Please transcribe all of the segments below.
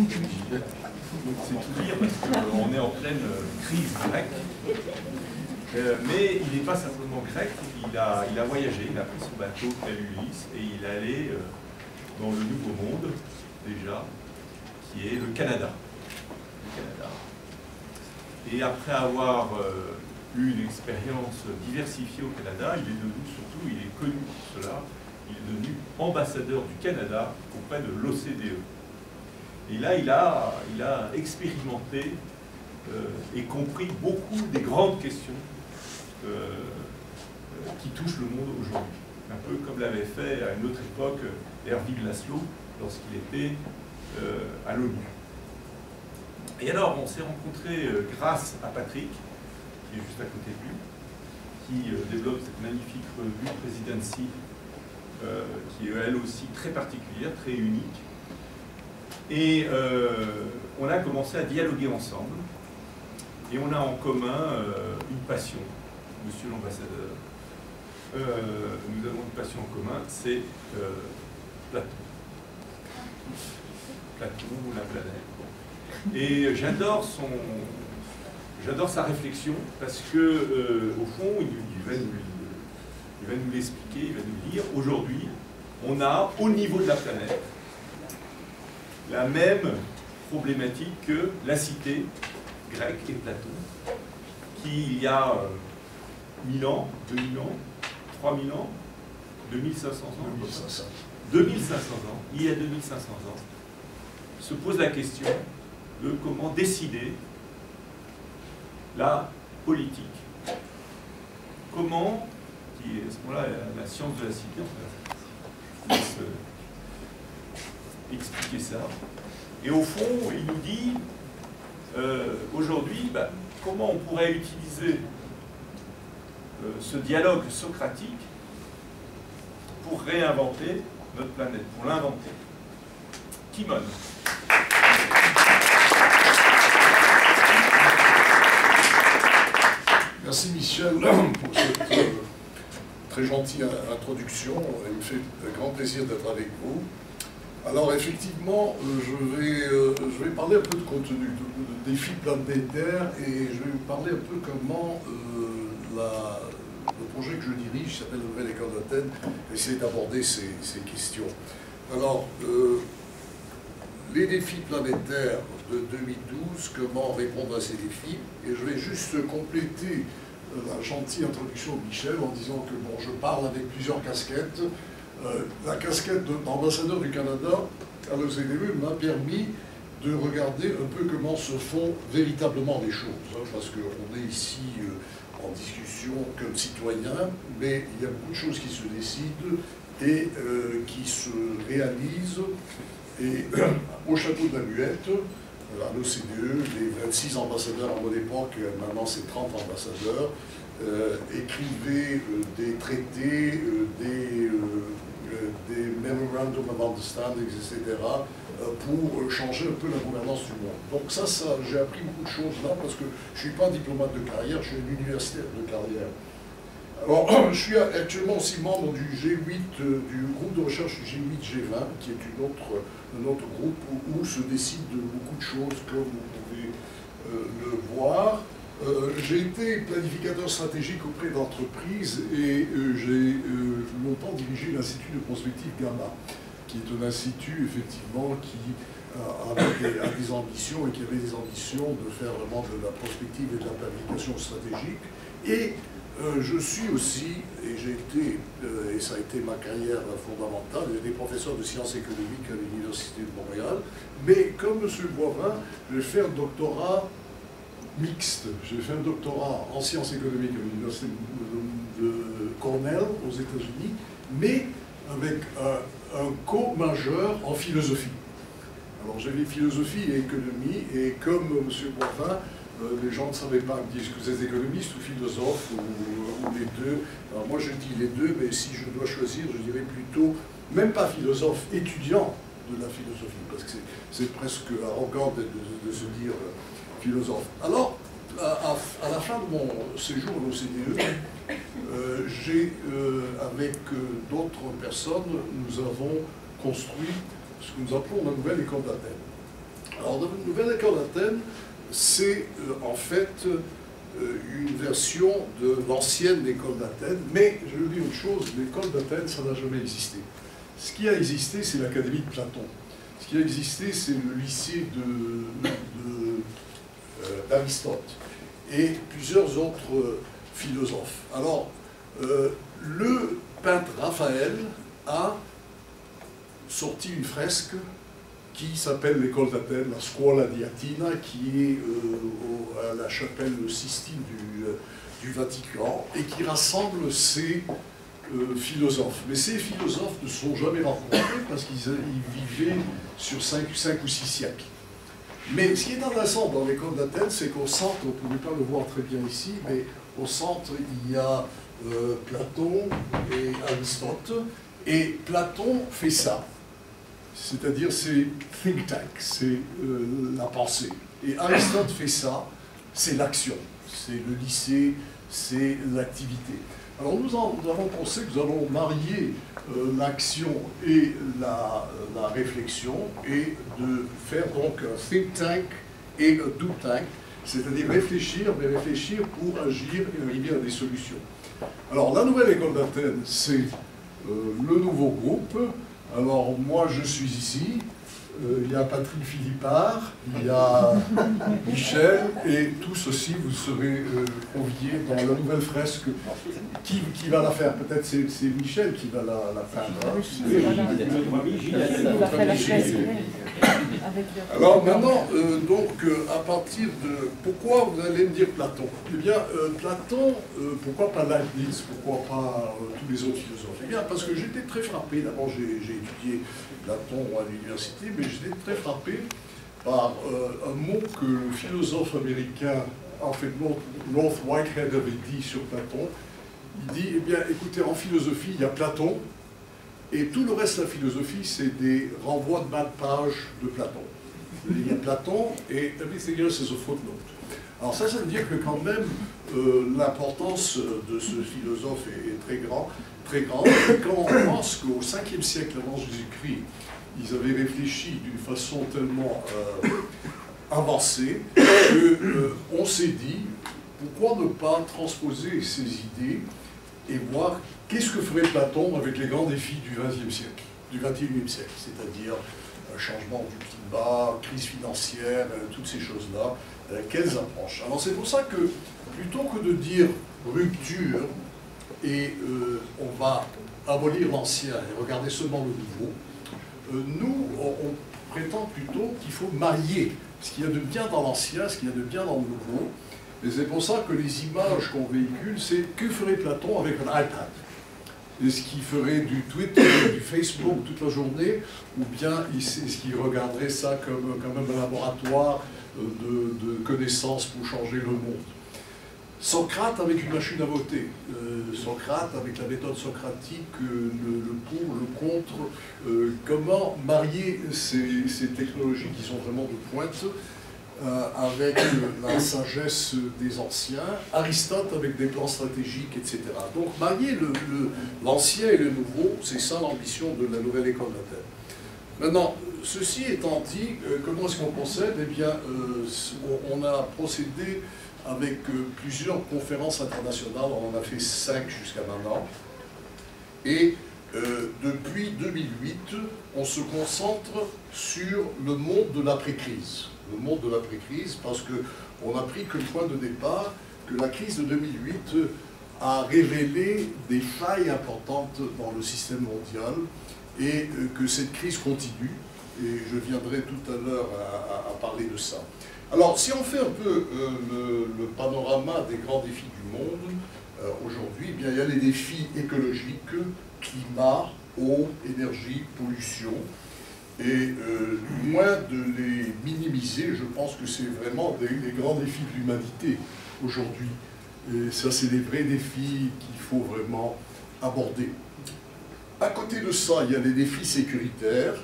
C'est tout dire parce qu'on est en pleine crise grecque. Mais il n'est pas simplement grec, il a voyagé, il a pris son bateau tel Ulysse et il est allé dans le Nouveau Monde, déjà, qui est le Canada. Et après avoir eu une expérience diversifiée au Canada, il est devenu surtout, il est connu pour cela, il est devenu ambassadeur du Canada auprès de l'OCDE. Et là, il a expérimenté et compris beaucoup des grandes questions qui touchent le monde aujourd'hui. Un peu comme l'avait fait à une autre époque Erving Laszlo lorsqu'il était à l'ONU. Et alors, on s'est rencontrés grâce à Patrick, qui est juste à côté de lui, qui développe cette magnifique revue Presidency, qui est elle aussi très particulière, très unique. Et on a commencé à dialoguer ensemble, et on a en commun une passion, monsieur l'ambassadeur. Nous avons une passion en commun, c'est Platon. Platon ou la planète. Et j'adore sa réflexion parce que, au fond, il va nous l'expliquer, il va nous dire, aujourd'hui, on a, au niveau de la planète, la même problématique que la cité grecque et Platon, qui, il y a 1000 ans, 2000 ans, 3000 ans, 2500 ans, 2500 ans, il y a 2500 ans, se pose la question de comment décider la politique. Comment, qui est à ce moment-là la science de la cité, on va expliquer ça. Et au fond, il nous dit, aujourd'hui, comment on pourrait utiliser ce dialogue socratique pour réinventer notre planète, pour l'inventer. Kimon. Merci Michel pour cette très gentille introduction. Il me fait grand plaisir d'être avec vous. Alors effectivement, je vais parler un peu de contenu, de défis planétaires, et je vais vous parler un peu comment le projet que je dirige, qui s'appelle Nouvelle École d'Athènes, essaie d'aborder ces questions. Alors, les défis planétaires de 2012, comment répondre à ces défis, et je vais juste compléter la gentille introduction de Michel en disant que bon, je parle avec plusieurs casquettes. La casquette d'ambassadeur du Canada à l'OCDE m'a permis de regarder un peu comment se font véritablement les choses, hein, parce qu'on est ici en discussion comme citoyen, mais il y a beaucoup de choses qui se décident et qui se réalisent. Et au château de la Muette, à l'OCDE, les 26 ambassadeurs à mon époque, maintenant c'est 30 ambassadeurs, écrivaient des traités, des memorandum of understanding, etc., pour changer un peu la gouvernance du monde. Donc ça j'ai appris beaucoup de choses là, parce que je ne suis pas diplomate de carrière, je suis un universitaire de carrière. Alors, je suis actuellement aussi membre du G8, du groupe de recherche du G8-G20, qui est un autre groupe où se décide de beaucoup de choses, comme vous pouvez le voir. J'ai été planificateur stratégique auprès d'entreprises et j'ai longtemps dirigé l'Institut de prospective Gamma, qui est un institut, effectivement, qui a des ambitions et qui avait des ambitions de faire vraiment de la prospective et de la planification stratégique. Et je suis aussi, et j'ai été, et ça a été ma carrière fondamentale, j'ai été professeur de sciences économiques à l'Université de Montréal, mais comme M. Boivin, j'ai fait un doctorat mixte. J'ai fait un doctorat en sciences économiques à l'Université de Cornell aux États-Unis, mais avec un co-majeur en philosophie. Alors j'avais philosophie et économie, et comme M. Boivin, les gens ne savaient pas me dire est-ce que vous êtes économiste ou philosophe ou les deux. Alors moi je dis les deux, mais si je dois choisir, je dirais plutôt, même pas philosophe, étudiant de la philosophie, parce que c'est presque arrogant de se dire philosophe. Alors, à la fin de mon séjour à l'OCDE, avec d'autres personnes, nous avons construit ce que nous appelons la Nouvelle École d'Athènes. Alors, la nouvelle école d'Athènes, c'est en fait une version de l'ancienne école d'Athènes, mais je veux dire une chose, l'école d'Athènes, ça n'a jamais existé. Ce qui a existé, c'est l'académie de Platon. Ce qui a existé, c'est le lycée d'Aristote et plusieurs autres philosophes. Alors, le peintre Raphaël a sorti une fresque qui s'appelle l'école d'Athènes, la Scuola di Atina, qui est à la chapelle Sistine du Vatican, et qui rassemble ces philosophes. Mais ces philosophes ne se sont jamais rencontrés parce qu'ils vivaient sur 5 ou 6 siècles. Mais ce qui est intéressant dans l'école d'Athènes, c'est qu'au centre, vous ne pouvez pas le voir très bien ici, mais au centre, il y a Platon et Aristote, et Platon fait ça. C'est-à-dire, c'est think tank, c'est la pensée. Et Aristote fait ça, c'est l'action, c'est le lycée, c'est l'activité. Alors nous avons pensé que nous allons marier l'action et la réflexion et de faire donc un think tank et un do tank, c'est-à-dire réfléchir, mais réfléchir pour agir et arriver à des solutions. Alors la nouvelle école d'Athènes, c'est le nouveau groupe. Alors moi je suis ici, il y a Patrick Philippard, il y a Michel, et tous aussi vous serez conviés dans la nouvelle fresque. Qui va la faire? Peut-être c'est Michel qui va la faire. Alors maintenant, à partir de... Pourquoi vous allez me dire Platon? Eh bien, Platon, pourquoi pas Leibniz? Pourquoi pas tous les autres philosophes? Eh bien, parce que j'étais très frappé. D'abord, j'ai étudié Platon à l'université, mais j'étais très frappé par un mot que le philosophe américain, en fait, North Whitehead avait dit sur Platon. Il dit, eh bien, écoutez, en philosophie, il y a Platon, et tout le reste de la philosophie, c'est des renvois de bas de page de Platon. Il y a Platon, et everything else is a footnote. Alors ça veut dire que quand même, l'importance de ce philosophe est très grande. Et quand on pense qu'au 5e siècle avant Jésus-Christ, ils avaient réfléchi d'une façon tellement avancée qu'on s'est dit, pourquoi ne pas transposer ces idées et voir qu'est-ce que ferait Platon avec les grands défis du XXe siècle, du XXIe siècle, c'est-à-dire changement du climat, crise financière, toutes ces choses-là, quelles approches. Alors c'est pour ça que, plutôt que de dire rupture, et on va abolir l'ancien et regarder seulement le nouveau, nous, on prétend plutôt qu'il faut marier ce qu'il y a de bien dans l'ancien, ce qu'il y a de bien dans le nouveau. Et c'est pour ça que les images qu'on véhicule, c'est que ferait Platon avec un iPad? Est-ce qu'il ferait du Twitter, du Facebook toute la journée, ou bien est-ce qu'il regarderait ça comme un laboratoire de connaissances pour changer le monde? Socrate avec une machine à voter, Socrate avec la méthode socratique, le pour, le contre, comment marier ces technologies qui sont vraiment de pointe avec la sagesse des anciens, Aristote avec des plans stratégiques, etc. Donc marier l'ancien et le nouveau, c'est ça l'ambition de la nouvelle école d'Athènes. Maintenant, ceci étant dit, comment est-ce qu'on procède? Eh bien, on a procédé avec plusieurs conférences internationales, on en a fait 5 jusqu'à maintenant, et depuis 2008, on se concentre sur le monde de l'après-crise. Le monde de l'après-crise, parce qu'on a pris comme point de départ que la crise de 2008 a révélé des failles importantes dans le système mondial et que cette crise continue, et je viendrai tout à l'heure à parler de ça. Alors, si on fait un peu le panorama des grands défis du monde, aujourd'hui, eh bien, il y a les défis écologiques, climat, eau, énergie, pollution, et loin de les minimiser, je pense que c'est vraiment les grands défis de l'humanité aujourd'hui. Et ça, c'est des vrais défis qu'il faut vraiment aborder. À côté de ça, il y a les défis sécuritaires,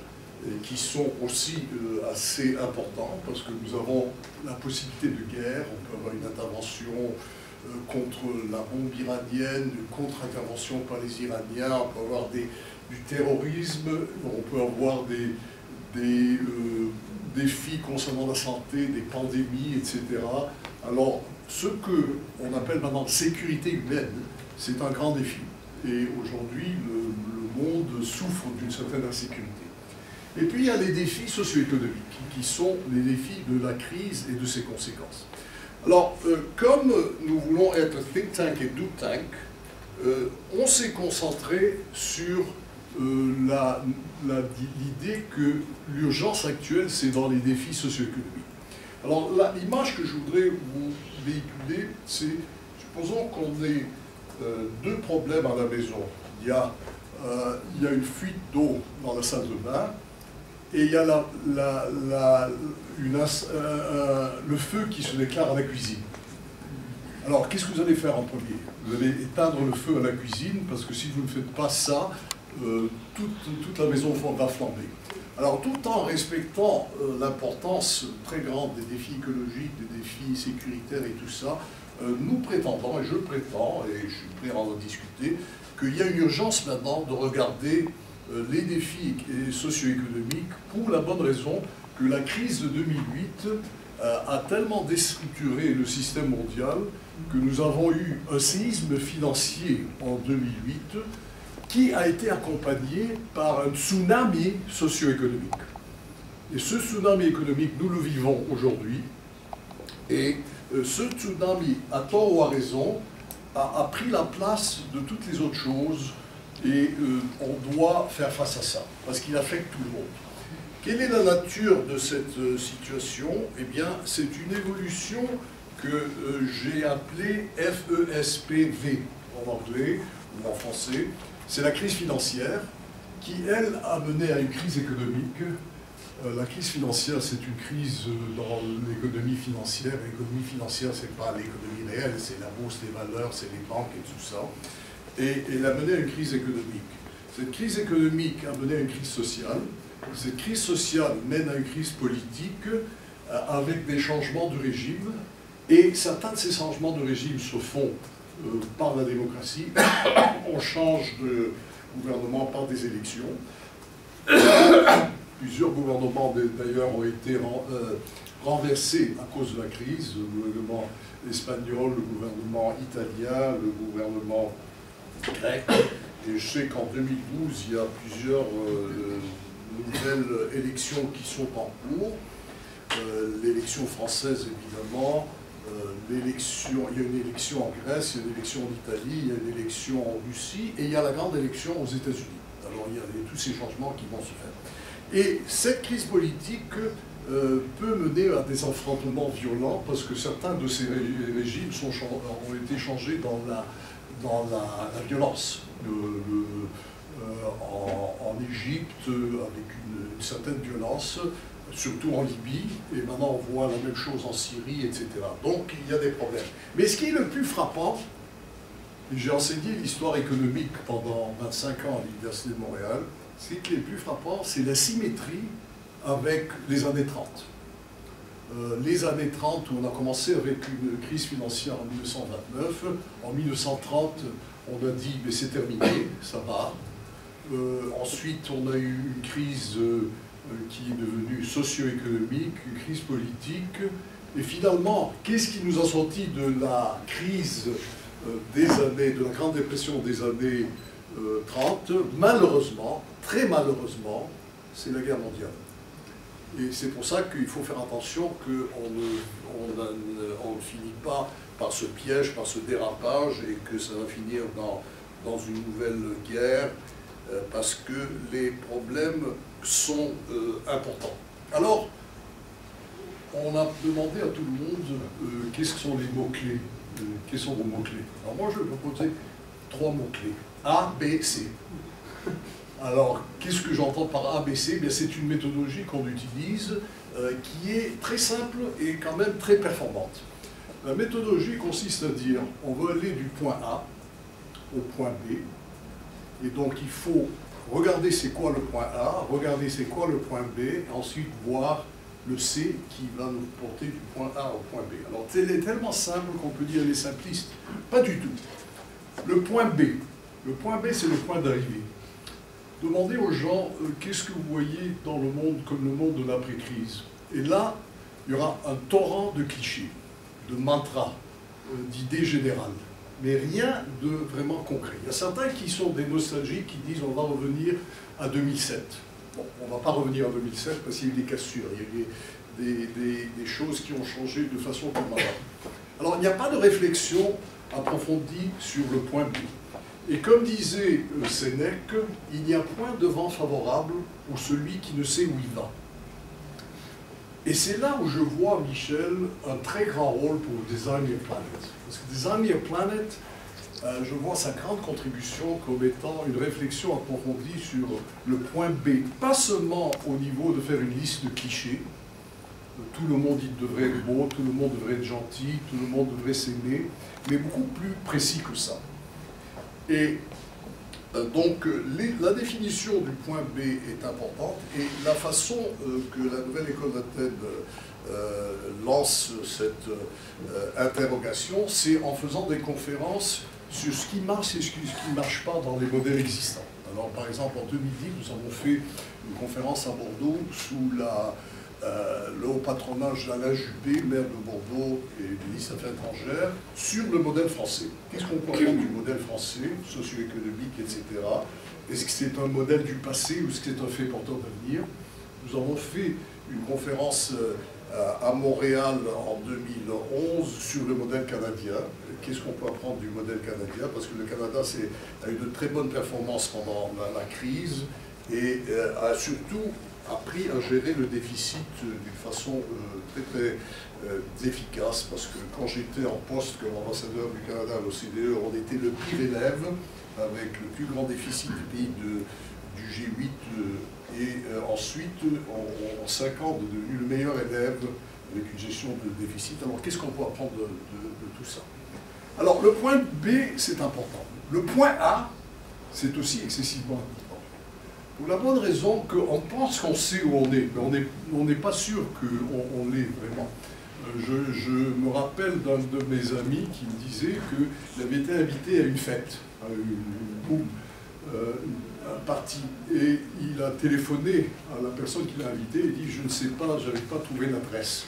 qui sont aussi assez importants, parce que nous avons la possibilité de guerre, on peut avoir une intervention contre la bombe iranienne, une contre-intervention par les Iraniens, on peut avoir du terrorisme, on peut avoir des défis concernant la santé, des pandémies, etc. Alors, ce qu'on appelle maintenant sécurité humaine, c'est un grand défi. Et aujourd'hui, le monde souffre d'une certaine insécurité. Et puis, il y a les défis socio-économiques, qui sont les défis de la crise et de ses conséquences. Alors, comme nous voulons être think tank et do tank, on s'est concentré sur l'idée que l'urgence actuelle, c'est dans les défis socio-économiques. Alors, l'image que je voudrais vous véhiculer, c'est, supposons qu'on ait deux problèmes à la maison. Il y a une fuite d'eau dans la salle de bain, et il y a le feu qui se déclare à la cuisine. Alors, qu'est-ce que vous allez faire en premier? Vous allez éteindre le feu à la cuisine, parce que si vous ne faites pas ça, toute la maison va flamber. Alors, tout en respectant l'importance très grande des défis écologiques, des défis sécuritaires et tout ça, nous prétendons, et je prétends, et je suis prêt à en discuter, qu'il y a une urgence maintenant de regarder les défis socio-économiques pour la bonne raison que la crise de 2008 a tellement déstructuré le système mondial que nous avons eu un séisme financier en 2008 qui a été accompagné par un tsunami socio-économique. Et ce tsunami économique, nous le vivons aujourd'hui, et ce tsunami, à tort ou à raison, a pris la place de toutes les autres choses, et on doit faire face à ça, parce qu'il affecte tout le monde. Quelle est la nature de cette situation? Eh bien, c'est une évolution que j'ai appelée FESPV en anglais ou en français. C'est la crise financière qui, elle, a mené à une crise économique. La crise financière, c'est une crise dans l'économie financière. L'économie financière, ce n'est pas l'économie réelle, c'est la bourse des valeurs, c'est les banques et tout ça. Et elle a mené à une crise économique. Cette crise économique a mené à une crise sociale. Cette crise sociale mène à une crise politique avec des changements de régime. Et certains de ces changements de régime se font par la démocratie. On change de gouvernement par des élections. Plusieurs gouvernements, d'ailleurs, ont été renversés à cause de la crise. Le gouvernement espagnol, le gouvernement italien, le gouvernement grec. Et je sais qu'en 2012, il y a plusieurs nouvelles élections qui sont en cours. L'élection française, évidemment. Il y a une élection en Grèce, il y a une élection en Italie, il y a une élection en Russie, et il y a la grande élection aux États-Unis. Alors il y a tous ces changements qui vont se faire. Et cette crise politique peut mener à des affrontements violents, parce que certains de ces régimes ont été changés dans la violence. En Égypte, avec une certaine violence, surtout en Libye, et maintenant on voit la même chose en Syrie, etc. Donc il y a des problèmes. Mais ce qui est le plus frappant, et j'ai enseigné l'histoire économique pendant 25 ans à l'Université de Montréal, ce qui est le plus frappant, c'est la symétrie avec les années 30. Les années 30, où on a commencé avec une crise financière en 1929, en 1930, on a dit, mais c'est terminé, ça va. Ensuite, on a eu une crise qui est devenue socio-économique, une crise politique. Et finalement, qu'est-ce qui nous a sorti de la crise de la Grande Dépression des années 30? Malheureusement, très malheureusement, c'est la guerre mondiale. Et c'est pour ça qu'il faut faire attention qu'on ne finit pas par ce piège, par ce dérapage, et que ça va finir dans une nouvelle guerre, parce que les problèmes sont importants. Alors, on a demandé à tout le monde qu'est-ce que sont les mots-clés. Quels sont vos mots-clés? Alors moi, je vais proposer 3 mots-clés. A, B, C. Alors, qu'est-ce que j'entends par A, B, C? C'est une méthodologie qu'on utilise qui est très simple et quand même très performante. La méthodologie consiste à dire, on veut aller du point A au point B, et donc il faut regarder c'est quoi le point A, regarder c'est quoi le point B, et ensuite voir le C qui va nous porter du point A au point B. Alors, elle est tellement simple qu'on peut dire elle est simpliste. Pas du tout. Le point B. Le point B, c'est le point d'arrivée. Demandez aux gens qu'est-ce que vous voyez dans le monde comme le monde de l'après-crise. Et là, il y aura un torrent de clichés, de mantras, d'idées générales, mais rien de vraiment concret. Il y a certains qui sont des nostalgiques, qui disent on va revenir à 2007. Bon, on ne va pas revenir à 2007 parce qu'il y a eu des cassures, il y a eu des choses qui ont changé de façon permanente. Alors, il n'y a pas de réflexion approfondie sur le point B. Et comme disait Sénèque, il n'y a point de vent favorable pour celui qui ne sait où il va. Et c'est là où je vois, Michel, un très grand rôle pour Design Your Planet. Parce que Design Your Planet, je vois sa grande contribution comme étant une réflexion approfondie sur le point B. Pas seulement au niveau de faire une liste de clichés. Tout le monde devrait être beau, tout le monde devrait être gentil, tout le monde devrait s'aimer, mais beaucoup plus précis que ça. Et donc, la définition du point B est importante, et la façon que la nouvelle école d'Athènes lance cette interrogation, c'est en faisant des conférences sur ce qui marche et ce qui ne marche pas dans les modèles existants. Alors, par exemple, en 2010, nous avons fait une conférence à Bordeaux sous le haut patronage d'Alain Juppé, maire de Bordeaux et ministre des Affaires étrangères, sur le modèle français. Qu'est-ce qu'on peut apprendre du modèle français, socio-économique, etc. Est-ce que c'est un modèle du passé ou est-ce que c'est un fait porteur d'avenir? Nous avons fait une conférence à Montréal en 2011 sur le modèle canadien. Qu'est-ce qu'on peut apprendre du modèle canadien? Parce que le Canada a eu de très bonnes performances pendant la crise et a surtout appris à gérer le déficit d'une façon très efficace, parce que quand j'étais en poste comme ambassadeur du Canada à l'OCDE, on était le pire élève, avec le plus grand déficit des pays du G8, et ensuite, en 5 ans, on est devenu le meilleur élève avec une gestion de déficit. Alors qu'est-ce qu'on peut apprendre de tout ça? Alors le point B, c'est important. Le point A, c'est aussi excessivement important. Pour la bonne raison qu'on pense qu'on sait où on est, mais on n'est pas sûr qu'on l'est vraiment. Je me rappelle d'un de mes amis qui me disait qu'il avait été invité à une fête, à un parti, et il a téléphoné à la personne qui l'a invité et dit « Je ne sais pas, je n'avais pas trouvé l'adresse ».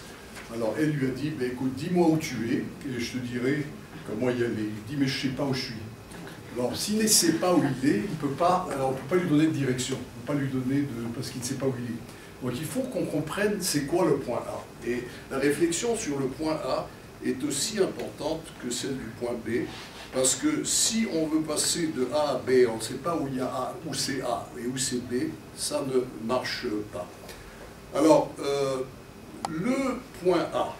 Alors elle lui a dit « Écoute, dis-moi où tu es, et je te dirai comment y aller ». Il dit « Mais je ne sais pas où je suis ». Alors, s'il ne sait pas où il est, on ne peut pas lui donner de direction, on ne peut pas lui donner parce qu'il ne sait pas où il est. Donc, il faut qu'on comprenne c'est quoi le point A. Et la réflexion sur le point A est aussi importante que celle du point B, parce que si on veut passer de A à B, on ne sait pas où il y a A, où c'est A et où c'est B, ça ne marche pas. Alors, le point A,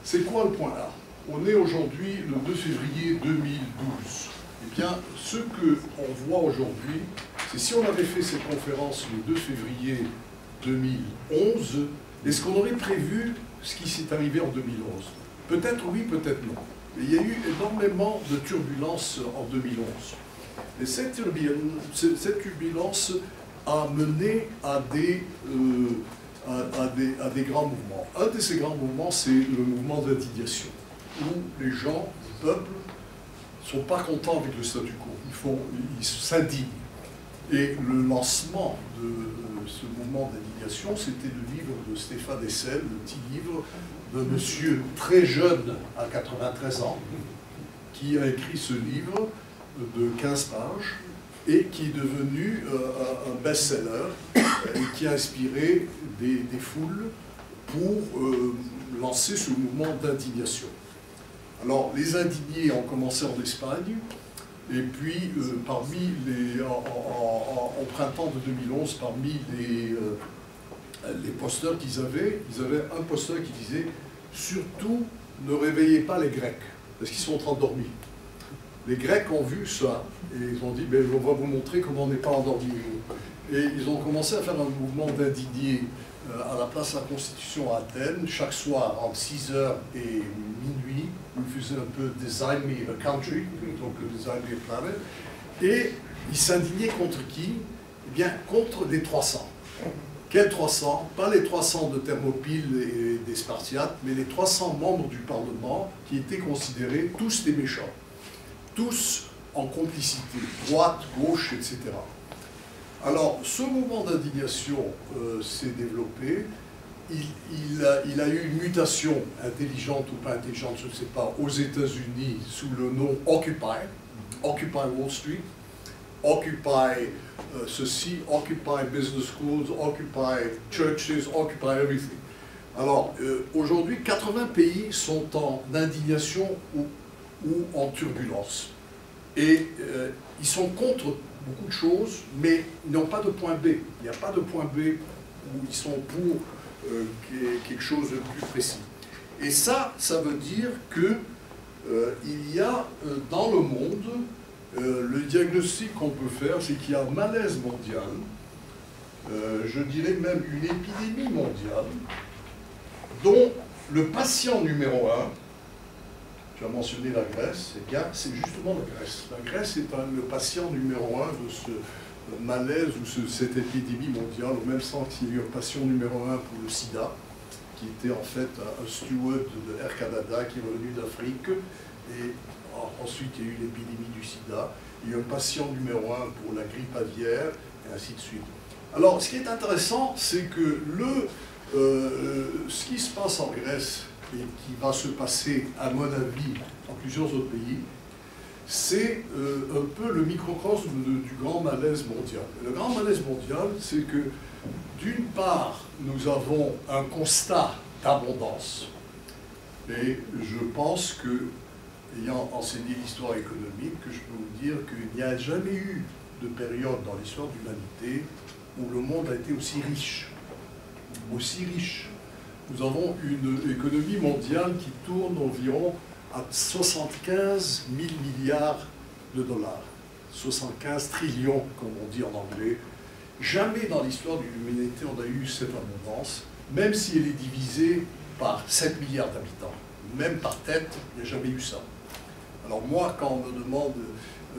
c'est quoi le point A? On est aujourd'hui le 2 février 2012. Eh bien, ce qu'on voit aujourd'hui, c'est si on avait fait cette conférence le 2 février 2011, est-ce qu'on aurait prévu ce qui s'est arrivé en 2011? Peut-être oui, peut-être non. Et il y a eu énormément de turbulences en 2011. Et cette turbulence a mené à des grands mouvements. Un de ces grands mouvements, c'est le mouvement d'indignation, où les gens, le peuple, ne sont pas contents avec le statu quo, ils s'indignent. Et le lancement de ce mouvement d'indignation, c'était le livre de Stéphane Hessel, le petit livre d'un monsieur très jeune, à 93 ans, qui a écrit ce livre de 15 pages, et qui est devenu un best-seller, et qui a inspiré des foules pour lancer ce mouvement d'indignation. Alors, les indignés ont commencé en Espagne, et puis au printemps de 2011, parmi les posters qu'ils avaient, ils avaient un poster qui disait « Surtout, ne réveillez pas les Grecs, parce qu'ils sont en train de dormir ». Les Grecs ont vu ça, et ils ont dit « On va vous montrer comment on n'est pas endormi ». Et ils ont commencé à faire un mouvement d'indignés à la place de la Constitution à Athènes, chaque soir entre 6h et minuit, où ils faisaient un peu Design Me a Country, donc Design Me a Planet, et ils s'indignaient contre qui? Eh bien, contre les 300. Quels 300? Pas les 300 de Thermopyles et des Spartiates, mais les 300 membres du Parlement qui étaient considérés tous des méchants, tous en complicité, droite, gauche, etc. Alors, ce mouvement d'indignation s'est développé. Il a eu une mutation intelligente ou pas intelligente, je ne sais pas, aux États-Unis sous le nom Occupy, Occupy Wall Street, Occupy ceci, Occupy Business Schools, Occupy Churches, Occupy everything. Alors, aujourd'hui, 80 pays sont en indignation ou en turbulence. Et ils sont contre beaucoup de choses, mais ils n'ont pas de point B. Il n'y a pas de point B où ils sont pour quelque chose de plus précis. Et ça veut dire que il y a dans le monde, le diagnostic qu'on peut faire, c'est qu'il y a un malaise mondial, je dirais même une épidémie mondiale, dont le patient numéro un, tu as mentionné la Grèce, eh bien c'est justement la Grèce. La Grèce est le patient numéro un de ce malaise ou cette épidémie mondiale, au même sens qu'il y a eu un patient numéro un pour le sida, qui était en fait un steward de Air Canada qui est revenu d'Afrique, et ensuite il y a eu l'épidémie du sida, il y a eu un patient numéro un pour la grippe aviaire, et ainsi de suite. Alors ce qui est intéressant, c'est que ce qui se passe en Grèce, et qui va se passer, à mon avis, en plusieurs autres pays, c'est un peu le microcosme du grand malaise mondial. Le grand malaise mondial, c'est que, d'une part, nous avons un constat d'abondance, et je pense que, ayant enseigné l'histoire économique, que je peux vous dire qu'il n'y a jamais eu de période dans l'histoire de l'humanité où le monde a été aussi riche. Aussi riche. Nous avons une économie mondiale qui tourne environ à 75 000 milliards de dollars. 75 trillions, comme on dit en anglais. Jamais dans l'histoire de l'humanité on a eu cette abondance, même si elle est divisée par 7 milliards d'habitants. Même par tête, il n'y a jamais eu ça. Alors moi, quand on me demande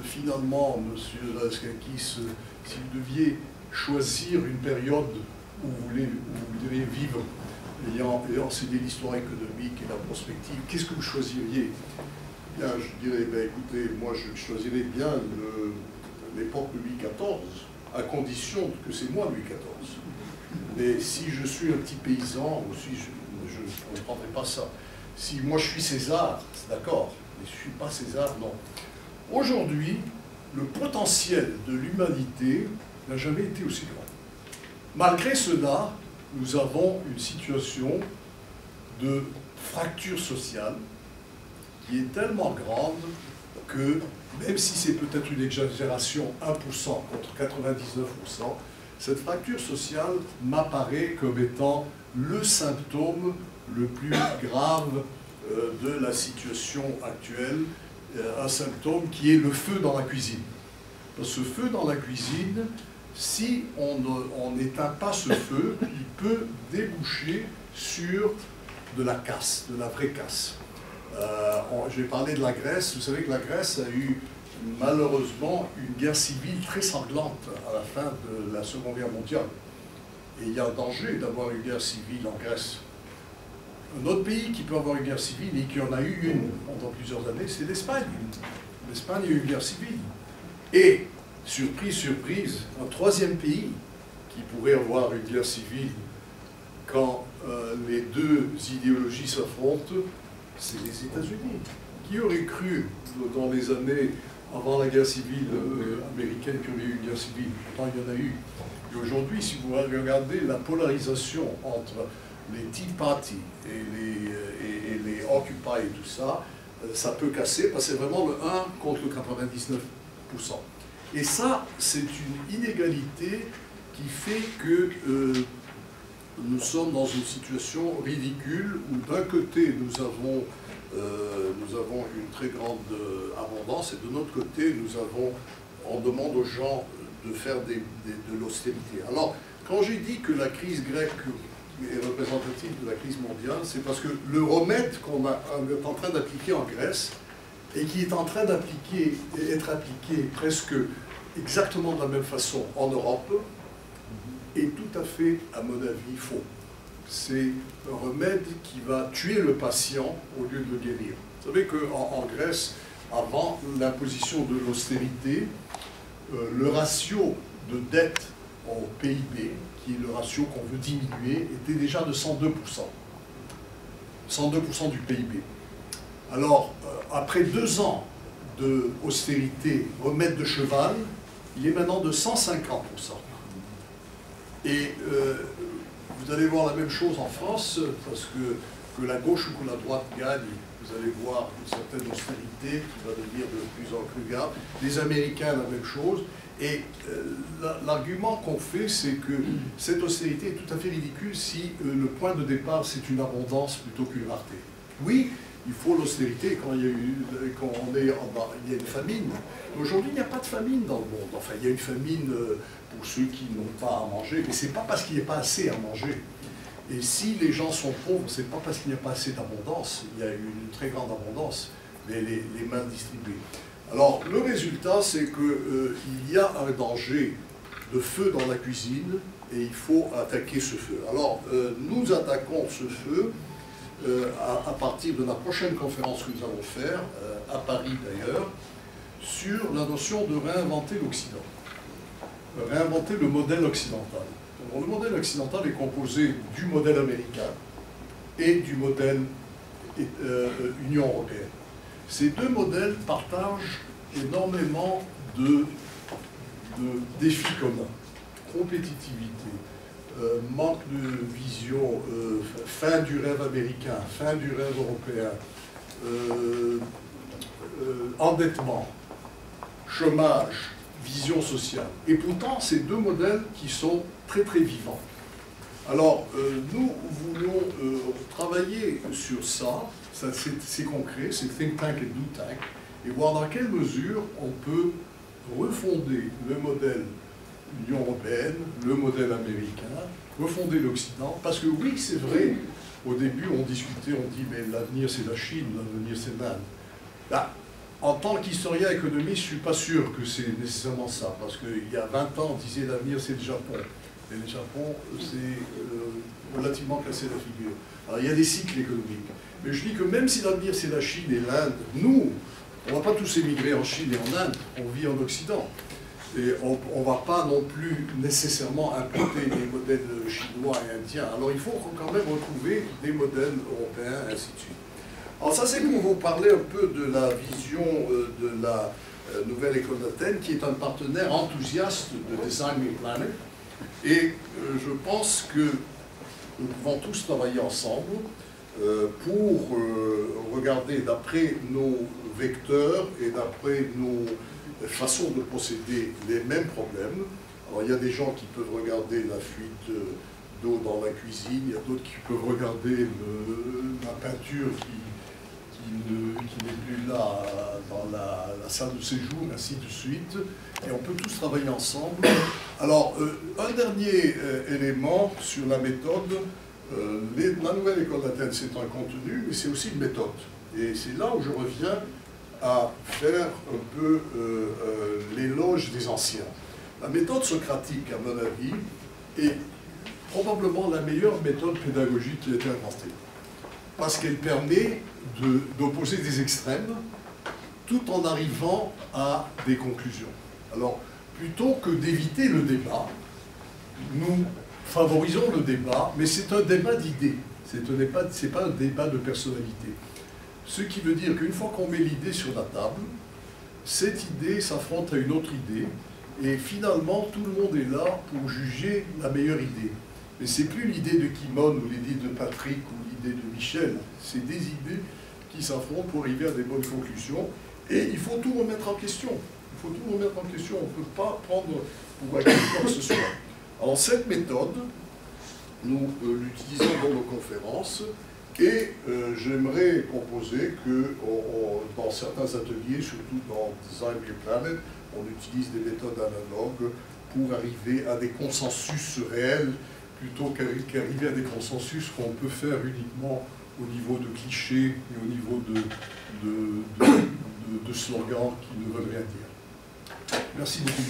finalement, monsieur Laskakis, si vous deviez choisir une période où vous devez vivre, ayant enseigné l'histoire économique et la prospective, qu'est-ce que vous choisiriez? Bien, je dirais, ben, écoutez, moi je choisirais bien l'époque de Louis XIV, à condition que c'est moi Louis XIV. Mais si je suis un petit paysan, aussi, je ne comprendrai pas ça. Si moi je suis César, c'est d'accord, mais je ne suis pas César, non. Aujourd'hui, le potentiel de l'humanité n'a jamais été aussi grand. Malgré cela, nous avons une situation de fracture sociale qui est tellement grande que, même si c'est peut-être une exagération, 1% contre 99%, cette fracture sociale m'apparaît comme étant le symptôme le plus grave de la situation actuelle, un symptôme qui est le feu dans la cuisine. Ce feu dans la cuisine, si on n'éteint pas ce feu, il peut déboucher sur de la casse, de la vraie casse. Je vais parler de la Grèce. Vous savez que la Grèce a eu malheureusement une guerre civile très sanglante à la fin de la Seconde Guerre mondiale. Et il y a un danger d'avoir une guerre civile en Grèce. Un autre pays qui peut avoir une guerre civile et qui en a eu une pendant plusieurs années, c'est l'Espagne. L'Espagne a eu une guerre civile. Et, surprise, surprise, un troisième pays qui pourrait avoir une guerre civile quand les deux idéologies s'affrontent, c'est les États-Unis. Qui aurait cru, dans les années avant la guerre civile américaine, qu'il y aurait eu une guerre civile? Pourtant, il y en a eu. Et aujourd'hui, si vous regardez la polarisation entre les Tea Party et les Occupy et tout ça, ça peut casser, parce que c'est vraiment le 1 contre le 99%. Et ça, c'est une inégalité qui fait que nous sommes dans une situation ridicule où d'un côté nous avons une très grande abondance et de l'autre côté on demande aux gens de faire de l'austérité. Alors, quand j'ai dit que la crise grecque est représentative de la crise mondiale, c'est parce que le remède qu'on est en train d'appliquer en Grèce et qui est en train d'être appliqué presque exactement de la même façon en Europe, est tout à fait, à mon avis, faux. C'est un remède qui va tuer le patient au lieu de le guérir. Vous savez qu'en Grèce, avant l'imposition de l'austérité, le ratio de dette au PIB, qui est le ratio qu'on veut diminuer, était déjà de 102%. 102% du PIB. Alors, après 2 ans d'austérité, remède de cheval, il est maintenant de 150%. Et vous allez voir la même chose en France, parce que la gauche ou que la droite gagne, vous allez voir une certaine austérité qui va devenir de plus en plus grave. Les Américains, la même chose. Et l'argument qu'on fait, c'est que cette austérité est tout à fait ridicule si le point de départ, c'est une abondance plutôt qu'une rareté. Oui, il faut l'austérité quand il y a une famine. Aujourd'hui, il n'y a pas de famine dans le monde. Enfin, il y a une famine pour ceux qui n'ont pas à manger, mais ce n'est pas parce qu'il n'y a pas assez à manger. Et si les gens sont pauvres, ce n'est pas parce qu'il n'y a pas assez d'abondance. Il y a une très grande abondance, mais les mal distribuées. Alors, le résultat, c'est qu'il y a un danger de feu dans la cuisine et il faut attaquer ce feu. Alors, nous attaquons ce feu à partir de la prochaine conférence que nous allons faire, à Paris d'ailleurs, sur la notion de réinventer l'Occident. Réinventer le modèle occidental. Alors, le modèle occidental est composé du modèle américain et du modèle Union européenne. Ces deux modèles partagent énormément de défis communs. Compétitivité, manque de vision, fin du rêve américain, fin du rêve européen, endettement, chômage, vision sociale. Et pourtant, ces deux modèles qui sont très très vivants. Alors, nous voulons travailler sur ça, c'est concret, c'est think tank et do tank, et voir dans quelle mesure on peut refonder le modèle Union européenne, le modèle américain, refonder l'Occident, parce que oui, c'est vrai, au début on discutait, on dit mais l'avenir c'est la Chine, l'avenir c'est l'Inde. Là, en tant qu'historien économiste, je ne suis pas sûr que c'est nécessairement ça, parce qu'il y a 20 ans, on disait l'avenir c'est le Japon. Et le Japon, c'est relativement cassé la figure. Alors, il y a des cycles économiques. Mais je dis que même si l'avenir, c'est la Chine et l'Inde, nous, on ne va pas tous émigrer en Chine et en Inde, on vit en Occident. Et on ne va pas non plus nécessairement importer des modèles chinois et indiens. Alors, il faut quand même retrouver des modèles européens, et ainsi de suite. Alors, ça, c'est pour vous parler un peu de la vision de la nouvelle école d'Athènes, qui est un partenaire enthousiaste de Design Me Planet. Et je pense que nous pouvons tous travailler ensemble pour regarder d'après nos vecteurs et d'après nos façons de procéder les mêmes problèmes. Alors il y a des gens qui peuvent regarder la fuite d'eau dans la cuisine, il y a d'autres qui peuvent regarder la peinture qui n'est plus là dans la salle de séjour, ainsi de suite. Et on peut tous travailler ensemble. Alors, un dernier élément sur la méthode. La nouvelle école d'Athènes, c'est un contenu, mais c'est aussi une méthode. Et c'est là où je reviens à faire un peu l'éloge des anciens. La méthode socratique, à mon avis, est probablement la meilleure méthode pédagogique qui a été inventée. Parce qu'elle permet d'opposer des extrêmes tout en arrivant à des conclusions. Alors, plutôt que d'éviter le débat, nous favorisons le débat, mais c'est un débat d'idées, c'est pas un débat de personnalité. Ce qui veut dire qu'une fois qu'on met l'idée sur la table, cette idée s'affronte à une autre idée, et finalement, tout le monde est là pour juger la meilleure idée. Mais c'est plus l'idée de Kimon ou l'idée de Patrick ou l'idée de Michel, c'est des idées qui s'affrontent pour arriver à des bonnes conclusions, et il faut tout remettre en question. Il faut tout remettre en question, on ne peut pas prendre pour acquis quoi que ce soit. Alors cette méthode, nous l'utilisons dans nos conférences, et j'aimerais proposer que dans certains ateliers, surtout dans Design Me Planet, on utilise des méthodes analogues pour arriver à des consensus réels, plutôt qu'arriver à des consensus qu'on peut faire uniquement au niveau de clichés et au niveau de slogans qui ne veulent rien dire. Merci beaucoup.